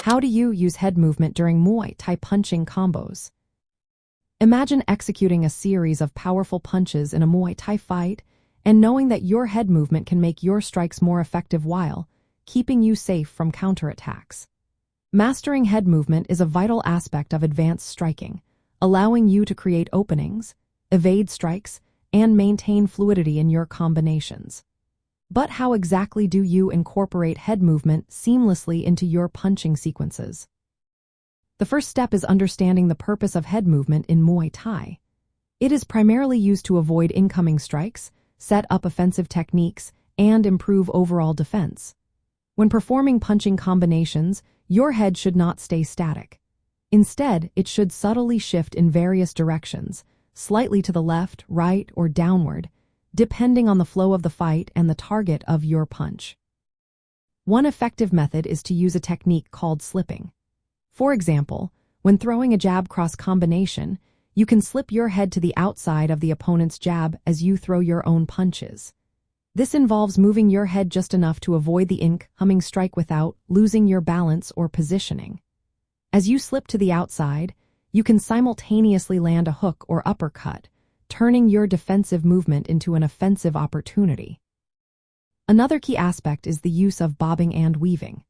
How do you use head movement during Muay Thai punching combos? Imagine executing a series of powerful punches in a Muay Thai fight and knowing that your head movement can make your strikes more effective while keeping you safe from counterattacks. Mastering head movement is a vital aspect of advanced striking, allowing you to create openings, evade strikes, and maintain fluidity in your combinations. But how exactly do you incorporate head movement seamlessly into your punching sequences? The first step is understanding the purpose of head movement in Muay Thai. It is primarily used to avoid incoming strikes, set up offensive techniques, and improve overall defense. When performing punching combinations, your head should not stay static. Instead, it should subtly shift in various directions, slightly to the left, right, or downward, depending on the flow of the fight and the target of your punch. One effective method is to use a technique called slipping. For example, when throwing a jab-cross combination, you can slip your head to the outside of the opponent's jab as you throw your own punches. This involves moving your head just enough to avoid the incoming strike without losing your balance or positioning. As you slip to the outside, you can simultaneously land a hook or uppercut, turning your defensive movement into an offensive opportunity. Another key aspect is the use of bobbing and weaving.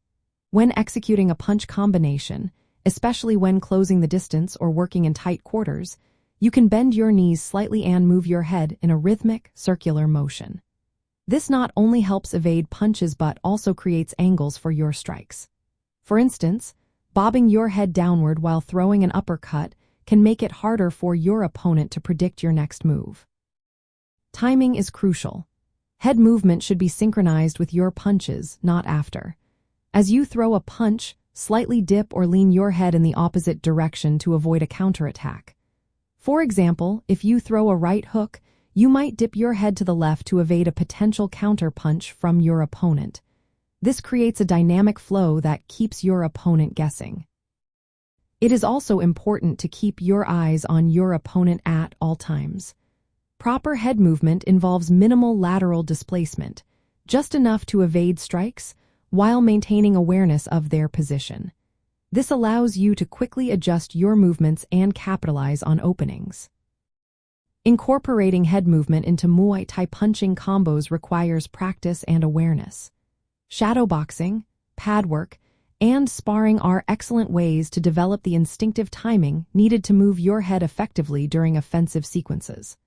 When executing a punch combination, especially when closing the distance or working in tight quarters, you can bend your knees slightly and move your head in a rhythmic, circular motion. This not only helps evade punches but also creates angles for your strikes. For instance, bobbing your head downward while throwing an uppercut can make it harder for your opponent to predict your next move. Timing is crucial. Head movement should be synchronized with your punches, not after. As you throw a punch, slightly dip or lean your head in the opposite direction to avoid a counterattack. For example, if you throw a right hook, you might dip your head to the left to evade a potential counterpunch from your opponent. This creates a dynamic flow that keeps your opponent guessing. It is also important to keep your eyes on your opponent at all times. Proper head movement involves minimal lateral displacement, just enough to evade strikes while maintaining awareness of their position. This allows you to quickly adjust your movements and capitalize on openings. Incorporating head movement into Muay Thai punching combos requires practice and awareness. Shadowboxing, pad work, and sparring are excellent ways to develop the instinctive timing needed to move your head effectively during offensive sequences.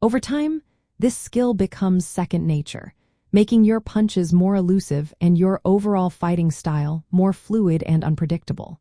Over time, this skill becomes second nature, making your punches more elusive and your overall fighting style more fluid and unpredictable.